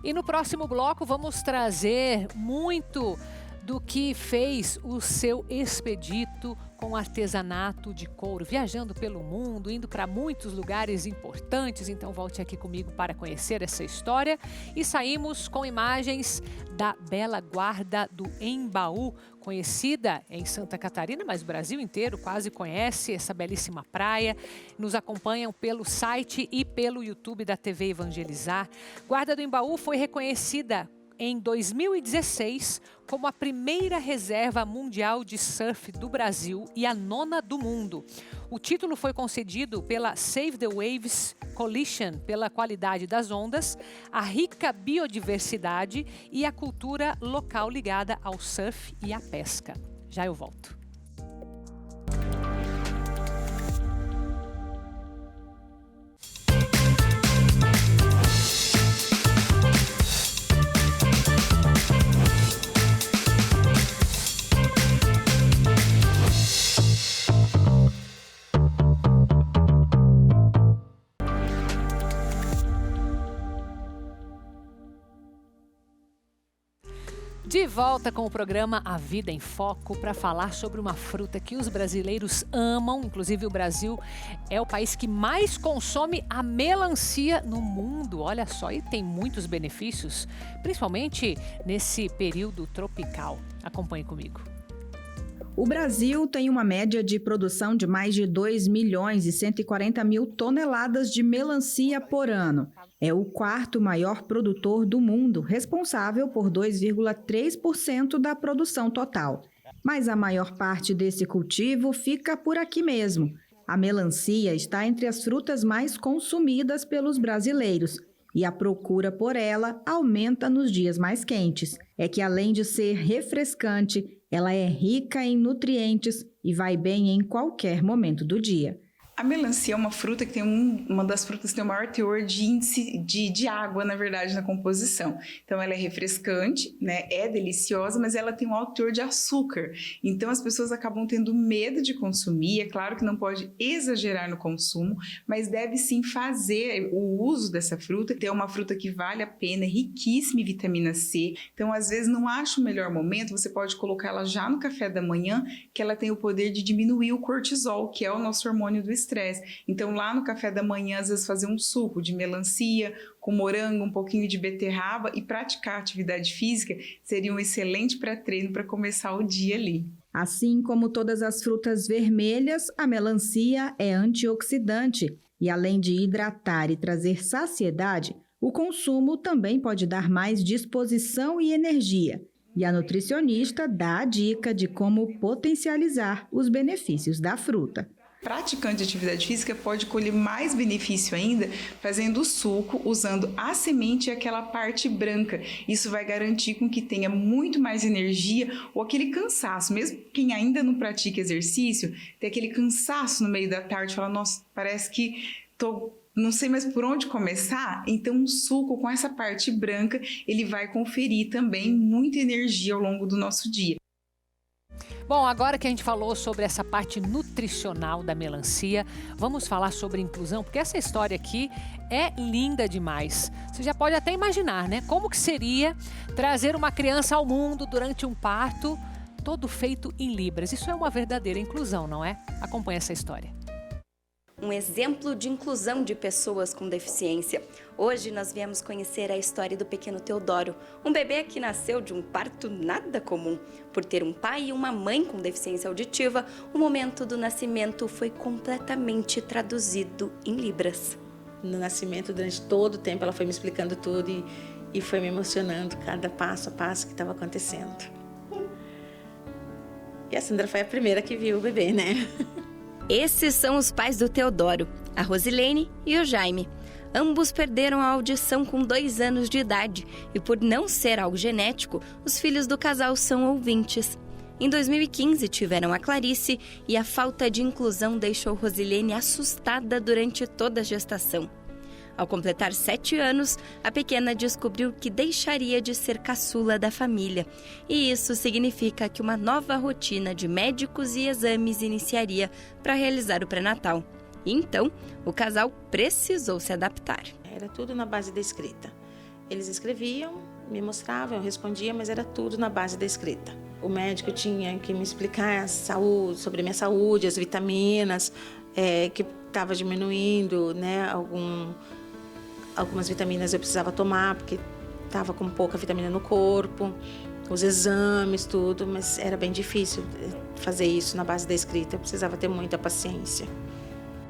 E no próximo bloco vamos trazer muito do que fez o seu expedito com artesanato de couro, viajando pelo mundo, indo para muitos lugares importantes. Então volte aqui comigo para conhecer essa história. E saímos com imagens da Bela Guarda do Embaú, conhecida em Santa Catarina, mas o Brasil inteiro quase conhece essa belíssima praia. Nos acompanham pelo site e pelo YouTube da TV Evangelizar. Guarda do Embaú foi reconhecida em 2016 como a primeira reserva mundial de surf do Brasil e a 9ª do mundo. O título foi concedido pela Save the Waves Coalition pela qualidade das ondas, a rica biodiversidade e a cultura local ligada ao surf e à pesca. Já eu volto. De volta com o programa A Vida em Foco para falar sobre uma fruta que os brasileiros amam. Inclusive o Brasil é o país que mais consome a melancia no mundo. Olha só, e tem muitos benefícios, principalmente nesse período tropical. Acompanhe comigo. O Brasil tem uma média de produção de mais de 2.140.000 toneladas de melancia por ano. É o 4º maior produtor do mundo, responsável por 2,3% da produção total. Mas a maior parte desse cultivo fica por aqui mesmo. A melancia está entre as frutas mais consumidas pelos brasileiros e a procura por ela aumenta nos dias mais quentes. É que além de ser refrescante, ela é rica em nutrientes e vai bem em qualquer momento do dia. A melancia é uma fruta que tem uma das frutas que tem o maior teor de índice de água, na verdade, na composição. Então, ela é refrescante, né? É deliciosa, mas ela tem um alto teor de açúcar. Então, as pessoas acabam tendo medo de consumir. É claro que não pode exagerar no consumo, mas deve sim fazer o uso dessa fruta. É uma fruta que vale a pena, é riquíssima em vitamina C. Então, às vezes, não acha o melhor momento, você pode colocar ela já no café da manhã, que ela tem o poder de diminuir o cortisol, que é o nosso hormônio do estresse. estresse. Então, lá no café da manhã, às vezes fazer um suco de melancia com morango, um pouquinho de beterraba e praticar atividade física seria um excelente pré-treino para começar o dia ali. Assim como todas as frutas vermelhas, a melancia é antioxidante e, além de hidratar e trazer saciedade, o consumo também pode dar mais disposição e energia. E a nutricionista dá a dica de como potencializar os benefícios da fruta. Praticante de atividade física pode colher mais benefício ainda fazendo o suco, usando a semente e aquela parte branca. Isso vai garantir com que tenha muito mais energia ou aquele cansaço. Mesmo quem ainda não pratica exercício, tem aquele cansaço no meio da tarde, fala, nossa, parece que não sei mais por onde começar. Então, um suco com essa parte branca, ele vai conferir também muita energia ao longo do nosso dia. Bom, agora que a gente falou sobre essa parte nutricional da melancia, vamos falar sobre inclusão, porque essa história aqui é linda demais. Você já pode até imaginar, né? Como que seria trazer uma criança ao mundo durante um parto, todo feito em libras. Isso é uma verdadeira inclusão, não é? Acompanhe essa história. Um exemplo de inclusão de pessoas com deficiência. Hoje nós viemos conhecer a história do pequeno Teodoro, um bebê que nasceu de um parto nada comum. Por ter um pai e uma mãe com deficiência auditiva, o momento do nascimento foi completamente traduzido em libras. No nascimento, durante todo o tempo, ela foi me explicando tudo e foi me emocionando cada passo a passo que estava acontecendo. E a Sandra foi a primeira que viu o bebê, né? Esses são os pais do Teodoro, a Rosilene e o Jaime. Ambos perderam a audição com 2 anos de idade e, por não ser algo genético, os filhos do casal são ouvintes. Em 2015, tiveram a Clarice e a falta de inclusão deixou Rosilene assustada durante toda a gestação. Ao completar 7 anos, a pequena descobriu que deixaria de ser caçula da família. E isso significa que uma nova rotina de médicos e exames iniciaria para realizar o pré-natal. Então, o casal precisou se adaptar. Era tudo na base da escrita. Eles escreviam, me mostravam, eu respondia, mas era tudo na base da escrita. O médico tinha que me explicar a saúde, sobre a minha saúde, as vitaminas, que estava diminuindo, né, algumas vitaminas eu precisava tomar, porque estava com pouca vitamina no corpo, os exames, tudo, mas era bem difícil fazer isso na base da escrita, eu precisava ter muita paciência.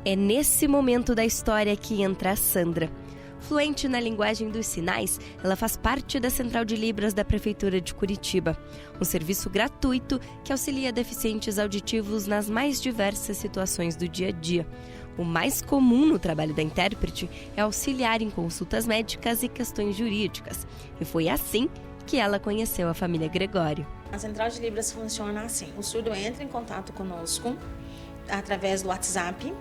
É nesse momento da história que entra a Sandra. Fluente na linguagem dos sinais, ela faz parte da Central de Libras da Prefeitura de Curitiba, um serviço gratuito que auxilia deficientes auditivos nas mais diversas situações do dia a dia. O mais comum no trabalho da intérprete é auxiliar em consultas médicas e questões jurídicas. E foi assim que ela conheceu a família Gregório. A Central de Libras funciona assim: o surdo entra em contato conosco através do WhatsApp,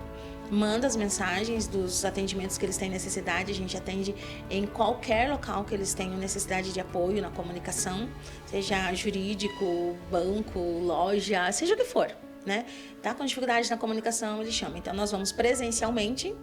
manda as mensagens dos atendimentos que eles têm necessidade. A gente atende em qualquer local que eles tenham necessidade de apoio na comunicação, seja jurídico, banco, loja, seja o que for, né? Tá com dificuldade na comunicação, eles chamam. Então, nós vamos presencialmente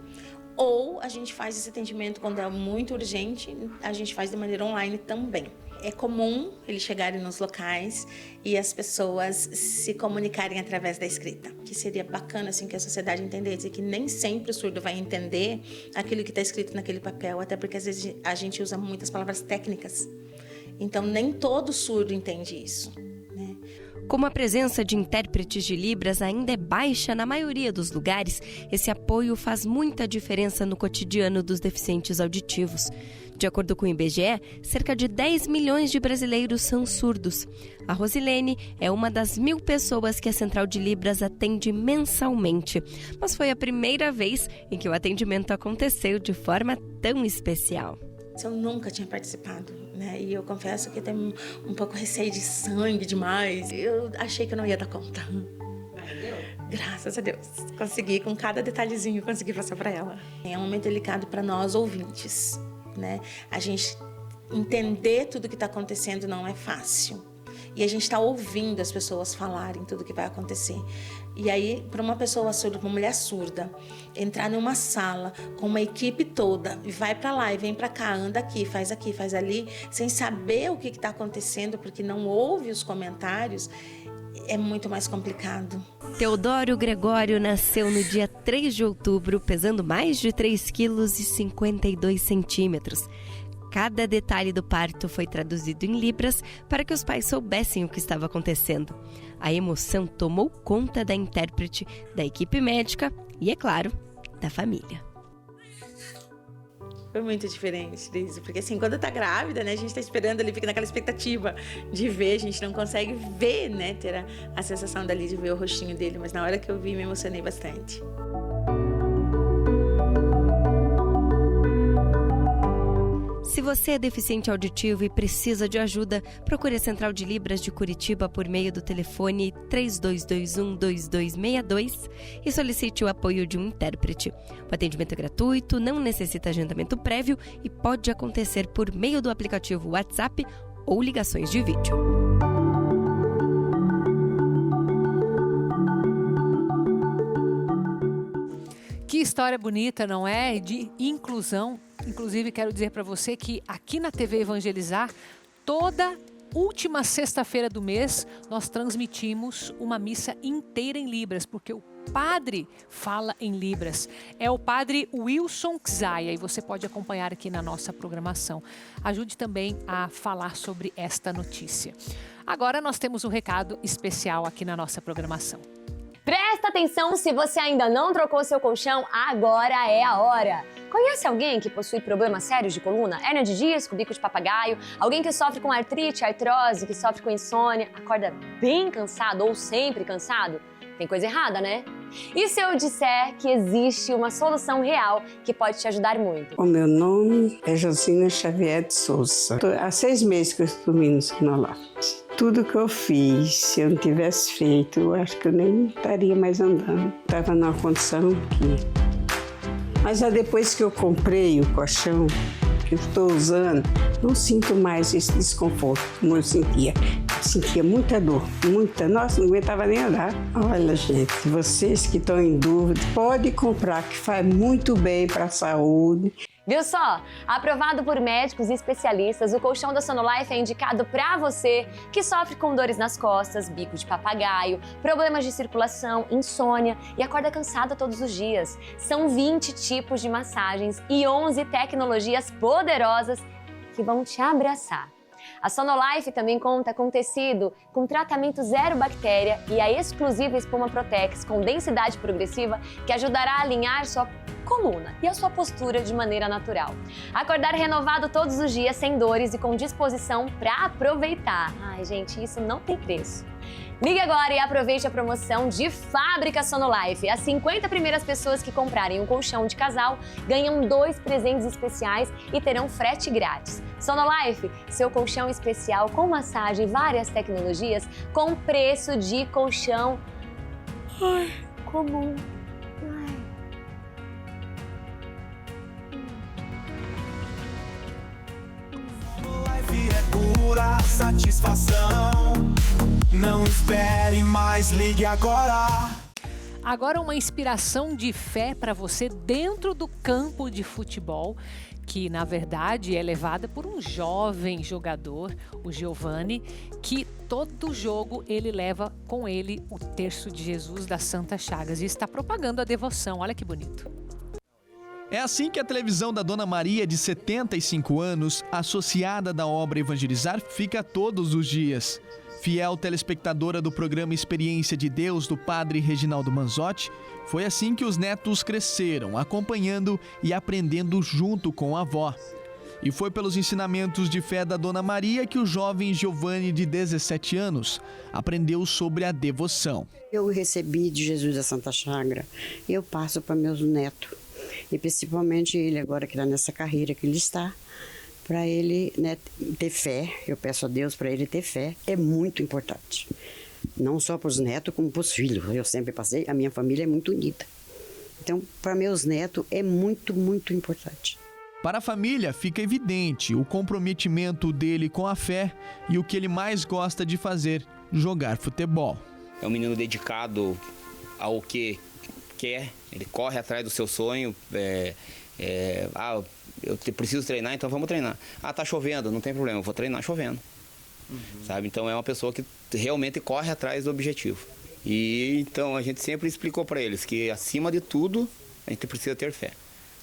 ou a gente faz esse atendimento quando é muito urgente, a gente faz de maneira online também. É comum eles chegarem nos locais e as pessoas se comunicarem através da escrita. Que seria bacana assim, que a sociedade entendesse que nem sempre o surdo vai entender aquilo que está escrito naquele papel, até porque às vezes a gente usa muitas palavras técnicas. Então, nem todo surdo entende isso, né? Como a presença de intérpretes de Libras ainda é baixa na maioria dos lugares, esse apoio faz muita diferença no cotidiano dos deficientes auditivos. De acordo com o IBGE, cerca de 10 milhões de brasileiros são surdos. A Rosilene é uma das 1.000 pessoas que a Central de Libras atende mensalmente. Mas foi a primeira vez em que o atendimento aconteceu de forma tão especial. Eu nunca tinha participado, né? E eu confesso que tenho um pouco receio de sangue demais. Eu achei que eu não ia dar conta. Graças a Deus. Consegui, com cada detalhezinho, consegui passar para ela. É um momento delicado para nós ouvintes, né? A gente entender tudo que está acontecendo não é fácil. e a gente está ouvindo as pessoas falarem tudo que vai acontecer. E aí, para uma pessoa surda, uma mulher surda, entrar numa sala com uma equipe toda, e vai para lá e vem para cá, anda aqui, faz ali, sem saber o que está acontecendo, porque não ouve os comentários, é muito mais complicado. Teodoro Gregório nasceu no dia 3 de outubro, pesando mais de 3,52 kg. Cada detalhe do parto foi traduzido em libras para que os pais soubessem o que estava acontecendo. A emoção tomou conta da intérprete, da equipe médica e, é claro, da família. Foi muito diferente disso, porque assim, quando tá grávida, né, a gente tá esperando ali, fica naquela expectativa de ver, a gente não consegue ver, né, ter a sensação dali de ver o rostinho dele, mas na hora que eu vi, me emocionei bastante. Se você é deficiente auditivo e precisa de ajuda, procure a Central de Libras de Curitiba por meio do telefone 3221-2262 e solicite o apoio de um intérprete. O atendimento é gratuito, não necessita agendamento prévio e pode acontecer por meio do aplicativo WhatsApp ou ligações de vídeo. Que história bonita, não é? De inclusão. Inclusive, quero dizer para você que aqui na TV Evangelizar, toda última sexta-feira do mês, nós transmitimos uma missa inteira em Libras, porque o padre fala em Libras. É o padre Wilson Kzaia e você pode acompanhar aqui na nossa programação. Ajude também a falar sobre esta notícia. Agora nós temos um recado especial aqui na nossa programação. Presta atenção, se você ainda não trocou seu colchão, agora é a hora! Conhece alguém que possui problemas sérios de coluna? Hérnia de disco, bico de papagaio? Alguém que sofre com artrite, artrose, que sofre com insônia, acorda bem cansado ou sempre cansado? Tem coisa errada, né? E se eu disser que existe uma solução real que pode te ajudar muito? O meu nome é Josina Xavier de Souza. Há 6 meses que eu estou vindo no Sonolife. Tudo que eu fiz, se eu não tivesse feito, eu acho que eu nem estaria mais andando. Estava numa condição que... Mas é depois que eu comprei o colchão, que eu estou usando, não sinto mais esse desconforto como eu sentia. Sentia muita dor, muita. Nossa, não aguentava nem andar. Olha, gente, vocês que estão em dúvida, pode comprar, que faz muito bem para a saúde. Viu só? Aprovado por médicos e especialistas, o colchão da Sonolife é indicado para você que sofre com dores nas costas, bico de papagaio, problemas de circulação, insônia e acorda cansada todos os dias. São 20 tipos de massagens e 11 tecnologias poderosas que vão te abraçar. A Sonolife também conta com tecido com tratamento zero bactéria e a exclusiva espuma Protex com densidade progressiva que ajudará a alinhar sua coluna e a sua postura de maneira natural. Acordar renovado todos os dias, sem dores e com disposição para aproveitar. Ai, gente, isso não tem preço. Ligue agora e aproveite a promoção de Fábrica Sonolife. As 50 primeiras pessoas que comprarem um colchão de casal ganham 2 presentes especiais e terão frete grátis. Sonolife, seu colchão especial com massagem e várias tecnologias com preço de colchão comum. É pura satisfação. Não espere mais, ligue agora. Agora uma inspiração de fé para você dentro do campo de futebol, que na verdade é levada por um jovem jogador, o Giovanni, que todo jogo ele leva com ele o terço de Jesus das Santas Chagas e está propagando a devoção. Olha que bonito. É assim que a televisão da Dona Maria, de 75 anos, associada da obra Evangelizar, fica todos os dias. Fiel telespectadora do programa Experiência de Deus do padre Reginaldo Manzotti, foi assim que os netos cresceram, acompanhando e aprendendo junto com a avó. E foi pelos ensinamentos de fé da Dona Maria que o jovem Giovanni, de 17 anos, aprendeu sobre a devoção. Eu recebi de Jesus da Santa Chaga, eu passo para meus netos. E principalmente ele agora que está nessa carreira que ele está, para ele, né, ter fé. Eu peço a Deus para ele ter fé, é muito importante. Não só para os netos, como para os filhos. Eu sempre passei, a minha família é muito unida. Então, para meus netos é muito, muito importante. Para a família, fica evidente o comprometimento dele com a fé e o que ele mais gosta de fazer, jogar futebol. É um menino dedicado ao que quer, ele corre atrás do seu sonho. Eu preciso treinar, então vamos treinar. Tá chovendo, não tem problema, eu vou treinar chovendo. Sabe? Então é uma pessoa que realmente corre atrás do objetivo. E então a gente sempre explicou para eles que, acima de tudo, a gente precisa ter fé.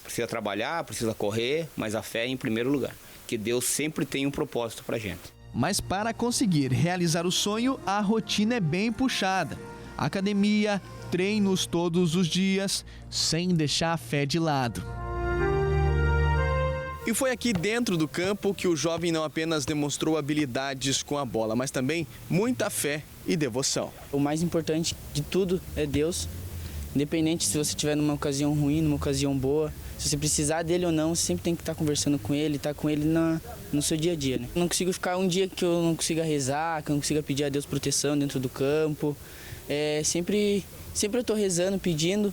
Precisa trabalhar, precisa correr, mas a fé é em primeiro lugar. Que Deus sempre tem um propósito para a gente. Mas para conseguir realizar o sonho, a rotina é bem puxada. Academia, treinos todos os dias, sem deixar a fé de lado. E foi aqui dentro do campo que o jovem não apenas demonstrou habilidades com a bola, mas também muita fé e devoção. O mais importante de tudo é Deus. Independente se você estiver numa ocasião ruim, numa ocasião boa, se você precisar dele ou não, você sempre tem que estar conversando com ele, estar com ele no seu dia a dia, né? Eu não consigo ficar um dia que eu não consiga rezar, que eu não consiga pedir a Deus proteção dentro do campo. Sempre eu estou rezando, pedindo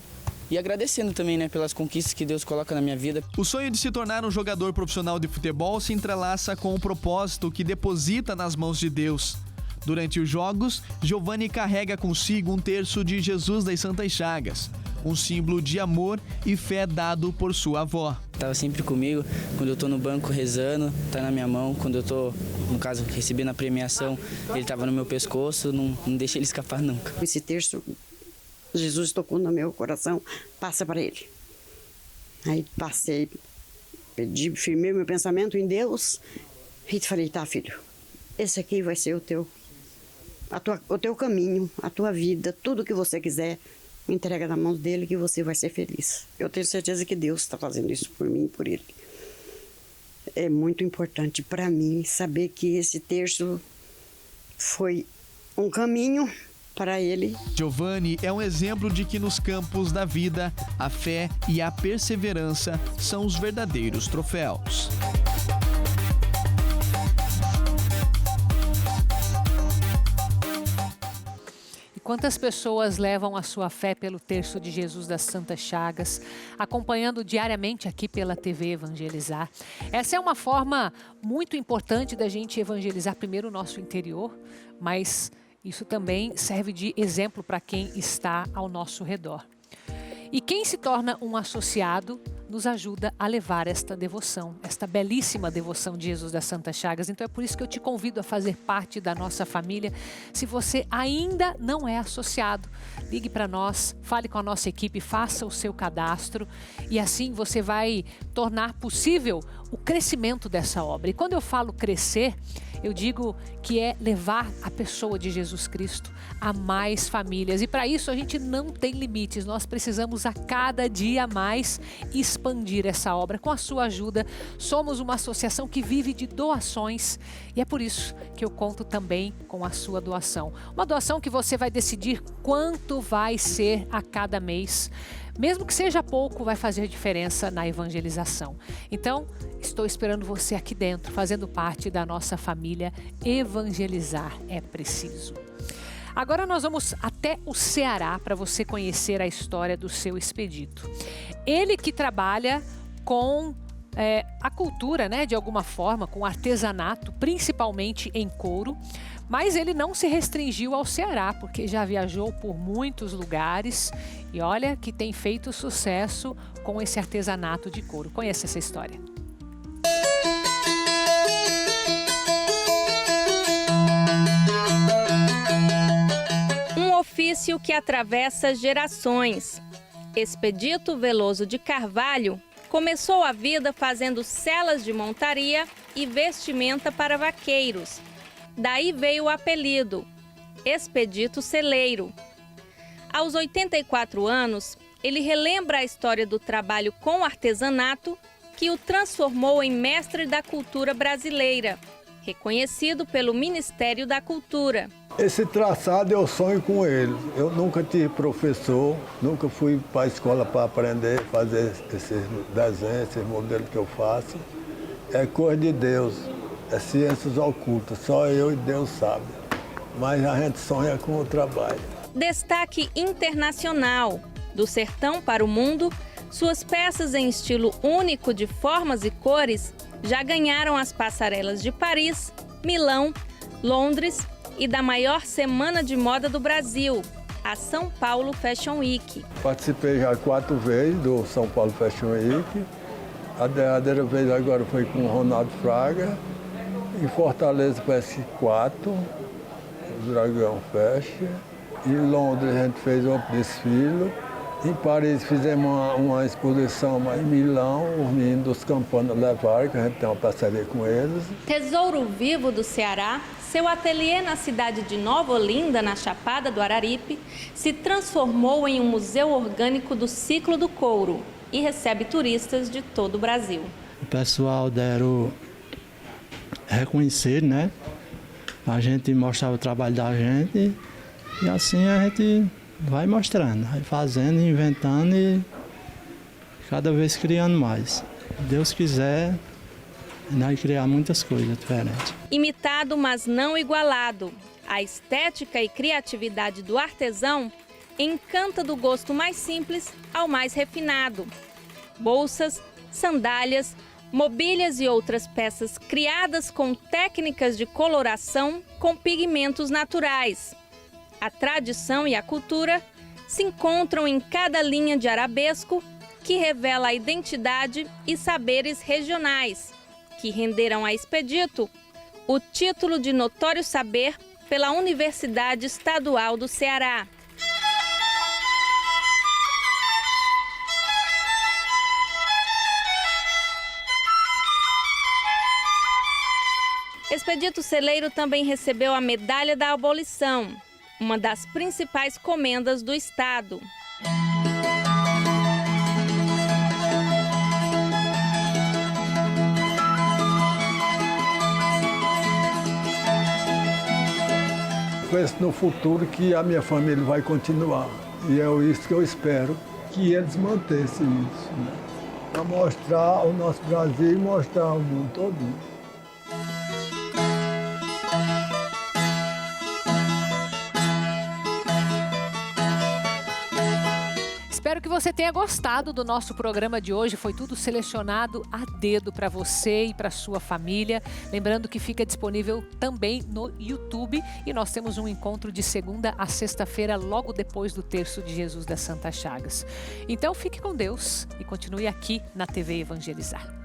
e agradecendo também, né, pelas conquistas que Deus coloca na minha vida. O sonho de se tornar um jogador profissional de futebol se entrelaça com o propósito que deposita nas mãos de Deus. Durante os jogos, Giovanni carrega consigo um terço de Jesus das Santas Chagas, um símbolo de amor e fé dado por sua avó. Estava sempre comigo, quando eu estou no banco rezando, está na minha mão. Quando eu estou, no caso, recebendo a premiação, ele estava no meu pescoço, não deixa ele escapar nunca. Esse terço, Jesus tocou no meu coração, passa para ele. Aí passei, pedi, firmei meu pensamento em Deus e falei, tá, filho, esse aqui vai ser o teu caminho, a tua vida, tudo que você quiser, entrega na mão dele que você vai ser feliz. Eu tenho certeza que Deus está fazendo isso por mim e por ele. É muito importante para mim saber que esse terço foi um caminho para ele. Giovanni é um exemplo de que nos campos da vida, a fé e a perseverança são os verdadeiros troféus. Quantas pessoas levam a sua fé pelo terço de Jesus das Santas Chagas, acompanhando diariamente aqui pela TV Evangelizar. Essa é uma forma muito importante da gente evangelizar primeiro o nosso interior, mas isso também serve de exemplo para quem está ao nosso redor. E quem se torna um associado nos ajuda a levar esta devoção, esta belíssima devoção de Jesus das Santas Chagas. Então é por isso que eu te convido a fazer parte da nossa família. Se você ainda não é associado, ligue para nós, fale com a nossa equipe, faça o seu cadastro e assim você vai tornar possível o crescimento dessa obra. E quando eu falo crescer, eu digo que é levar a pessoa de Jesus Cristo a mais famílias. E para isso a gente não tem limites, nós precisamos a cada dia mais expandir essa obra. Com a sua ajuda, somos uma associação que vive de doações e é por isso que eu conto também com a sua doação. Uma doação que você vai decidir quanto vai ser a cada mês. Mesmo que seja pouco, vai fazer diferença na evangelização. Então, estou esperando você aqui dentro, fazendo parte da nossa família. Evangelizar é preciso. Agora nós vamos até o Ceará para você conhecer a história do seu Expedito. Ele que trabalha com a cultura, né, de alguma forma, com artesanato, principalmente em couro. Mas ele não se restringiu ao Ceará, porque já viajou por muitos lugares e olha que tem feito sucesso com esse artesanato de couro. Conheça essa história. Um ofício que atravessa gerações. Expedito Veloso de Carvalho começou a vida fazendo celas de montaria e vestimenta para vaqueiros. Daí veio o apelido, Expedito Celeiro. Aos 84 anos, ele relembra a história do trabalho com artesanato que o transformou em mestre da cultura brasileira, reconhecido pelo Ministério da Cultura. Esse traçado eu sonho com ele. Eu nunca tive professor, nunca fui para a escola para aprender a fazer esses desenhos, esses modelos que eu faço. É coisa de Deus. É ciências ocultas, só eu e Deus sabe. Mas a gente sonha com o trabalho. Destaque internacional. Do sertão para o mundo, Suas peças em estilo único de formas e cores já ganharam as passarelas de Paris, Milão, Londres e da maior semana de moda do Brasil, a São Paulo Fashion Week. Participei já 4 vezes do São Paulo Fashion Week. A derradeira vez agora foi com o Ronaldo Fraga. Em Fortaleza parece 4, o Dragão Fashion. Em Londres a gente fez um desfile. Em Paris fizemos uma exposição, em Milão, os meninos dos Campana levaram, que a gente tem uma parceria com eles. Tesouro vivo do Ceará, seu ateliê na cidade de Nova Olinda, na Chapada do Araripe, se transformou em um museu orgânico do ciclo do couro e recebe turistas de todo o Brasil. O pessoal deram reconhecer, né? A gente mostrar o trabalho da gente e assim a gente vai mostrando, vai fazendo, inventando e cada vez criando mais. Se Deus quiser, vai criar muitas coisas diferentes. Imitado, mas não igualado. A estética e criatividade do artesão encanta do gosto mais simples ao mais refinado. Bolsas, sandálias, mobílias e outras peças criadas com técnicas de coloração com pigmentos naturais. A tradição e a cultura se encontram em cada linha de arabesco que revela a identidade e saberes regionais, que renderam a Expedito o título de notório saber pela Universidade Estadual do Ceará. Expedito Celeiro também recebeu a Medalha da Abolição, uma das principais comendas do Estado. Penso no futuro que a minha família vai continuar. E é isso que eu espero, que eles mantessem isso, né? Para mostrar o nosso Brasil e mostrar ao mundo todo. Espero que você tenha gostado do nosso programa de hoje. Foi tudo selecionado a dedo para você e para sua família. Lembrando que fica disponível também no YouTube. E nós temos um encontro de segunda a sexta-feira, logo depois do Terço de Jesus das Santas Chagas. Então fique com Deus e continue aqui na TV Evangelizar.